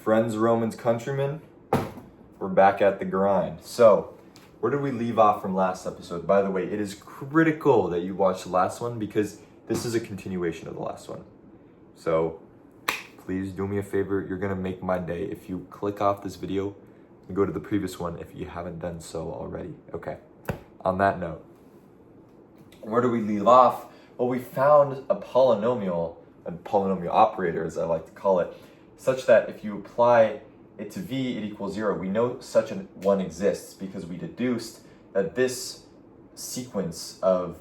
Friends, Romans, countrymen, we're back at the grind. So, where did we leave off from last episode? By the way, it is critical that you watch the last one because this is a continuation of the last one. So, please do me a favor. You're gonna make my day if you click off this video and go to the previous one if you haven't done so already. Okay, on that note, where do we leave off? Well, we found a polynomial operator, as I like to call it, such that if you apply it to v, it equals 0. We know such an one exists because we deduced that this sequence of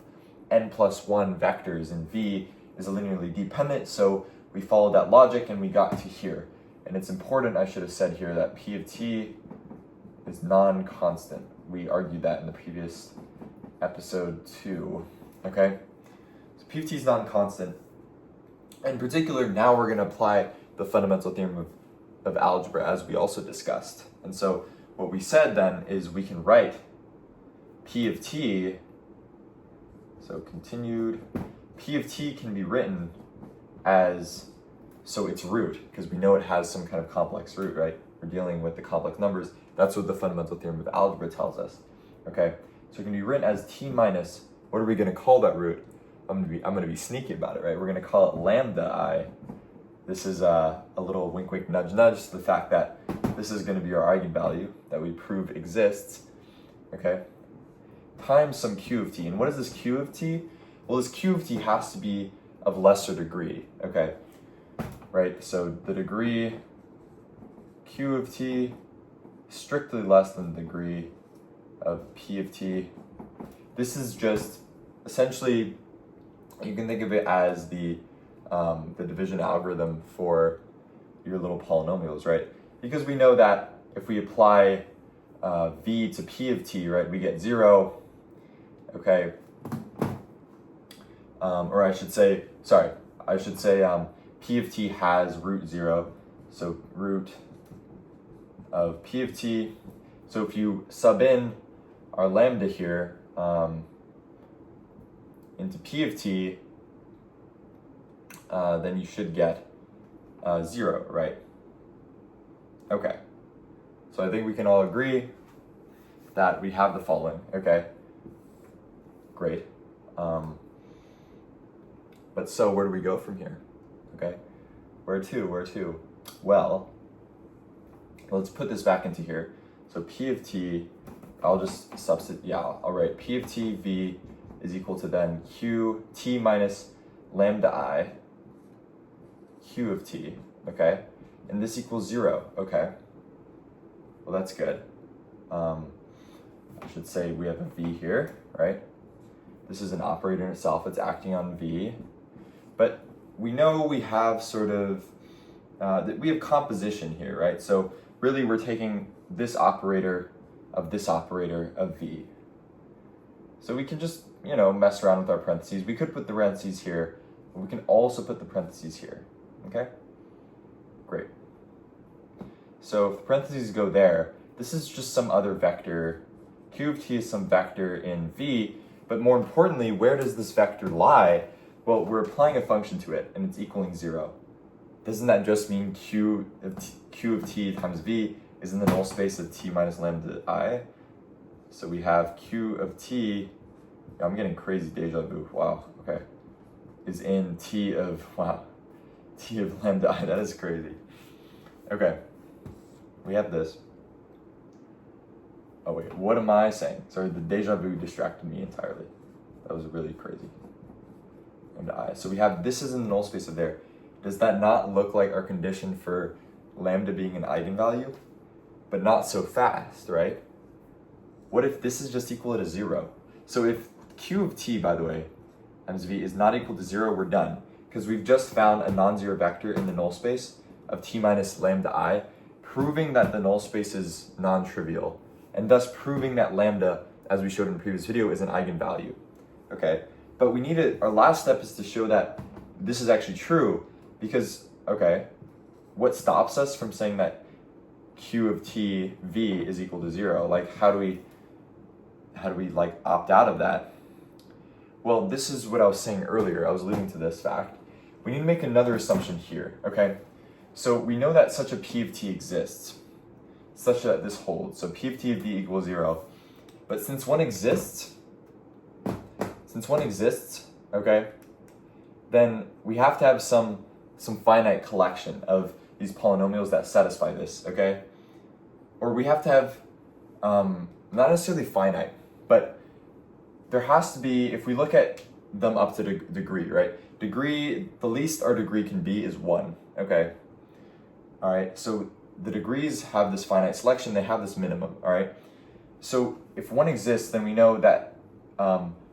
n plus 1 vectors in v is linearly dependent, so we followed that logic and we got to here. And it's important, I should have said here, that p of t is non-constant. We argued that in the previous episode too, okay? So p of t is non-constant. In particular, now we're going to apply the fundamental theorem of algebra, as we also discussed. And so what we said then is we can write p of t, so continued, p of t can be written as, so its root, because we know it has some kind of complex root, right? We're dealing with the complex numbers. That's what the fundamental theorem of algebra tells us, okay? So it can be written as t minus, what are we going to call that root? I'm gonna be sneaky about it, right? We're gonna call it lambda I. This is a little wink, wink, nudge, nudge to the fact that this is gonna be our eigenvalue that we prove exists, okay? Times some q of t. And what is this q of t? Well, this q of t has to be of lesser degree, okay? Right, so the degree q of t strictly less than the degree of p of t. This is just essentially, you can think of it as the division algorithm for your little polynomials, right? Because we know that if we apply v to p of t, right, we get 0, okay? Or I should say p of t has root 0, so root of p of t. So if you sub in our lambda here, into p of t, then you should get 0, right? Okay, so I think we can all agree that we have the following, okay? Great. But so where do we go from here, okay? Where to? Well, let's put this back into here. So p of t, I'll just substitute, I'll write p of t v is equal to then q t minus lambda I q of t, okay? And this equals 0, okay? Well, that's good. I should say we have a v here, right? This is an operator in itself, it's acting on v. But we know we have sort of, we have composition here, right? So really we're taking this operator of v. So we can just, mess around with our parentheses. We could put the parentheses here, but we can also put the parentheses here, okay? Great. So if the parentheses go there, this is just some other vector. Q of t is some vector in v, but more importantly, where does this vector lie? Well, we're applying a function to it, and it's equaling 0. Doesn't that just mean q of t times v is in the null space of t minus lambda I? So we have q of t, I'm getting crazy deja vu, wow, okay, is in t of lambda I, that is crazy. Okay, we have this. Oh wait, what am I saying? Sorry, the deja vu distracted me entirely. That was really crazy. Lambda I, so we have, this is in the null space of there. Does that not look like our condition for lambda being an eigenvalue? But not so fast, right? What if this is just equal to 0? So if q of t, by the way, times v is not equal to 0, we're done. Because we've just found a non-zero vector in the null space of t minus lambda I, proving that the null space is non-trivial, and thus proving that lambda, as we showed in the previous video, is an eigenvalue. Okay, but we need our last step is to show that this is actually true, because, okay, what stops us from saying that q of t v is equal to 0? Like, how do we like opt out of that? Well, this is what I was saying earlier. I was alluding to this fact. We need to make another assumption here, okay? So we know that such a P of t exists, such that this holds. So P of t of d equals 0. But since one exists, okay, then we have to have some finite collection of these polynomials that satisfy this, okay? Or we have to have, not necessarily finite, but there has to be, if we look at them up to degree, right? Degree, the least our degree can be is 1, okay? All right, so the degrees have this finite selection, they have this minimum, all right? So if 1 exists, then we know that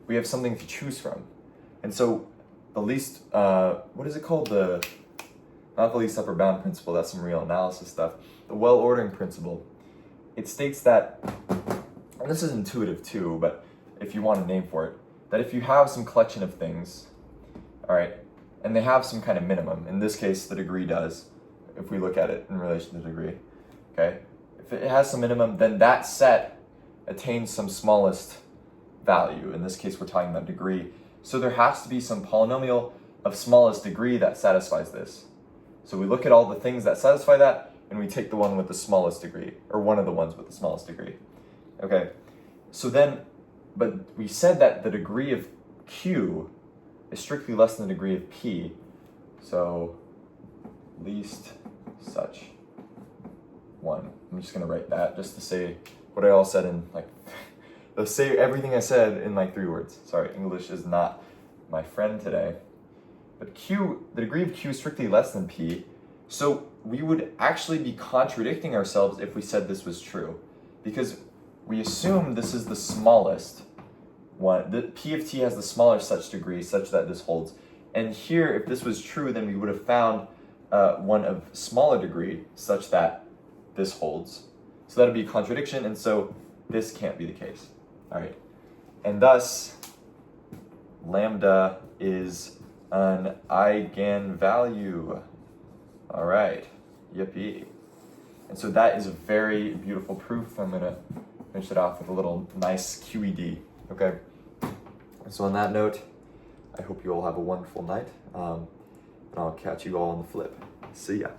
we have something to choose from. And so the least, what is it called? Not the least upper bound principle, that's some real analysis stuff. The well-ordering principle, it states that, and this is intuitive too, but if you want a name for it, that if you have some collection of things, all right, and they have some kind of minimum, in this case the degree does, if we look at it in relation to degree, okay? If it has some minimum, then that set attains some smallest value. In this case, we're talking about degree. So there has to be some polynomial of smallest degree that satisfies this. So we look at all the things that satisfy that, and we take the one with the smallest degree, or one of the ones with the smallest degree. Okay, so then, but we said that the degree of Q is strictly less than the degree of P. So least such 1. I'm just gonna write that just to say what I all said in like, let's say everything I said in like 3 words. Sorry, English is not my friend today. But Q, the degree of Q is strictly less than P. So we would actually be contradicting ourselves if we said this was true. Because we assume this is the smallest one. The P of t has the smaller such degree such that this holds. And here, if this was true, then we would have found one of smaller degree such that this holds. So that would be a contradiction, and so this can't be the case. All right. And thus, lambda is an eigenvalue. All right. Yippee. And so that is a very beautiful proof. I'm going to finish it off with a little nice QED. Okay. So on that note, I hope you all have a wonderful night. And I'll catch you all on the flip. See ya.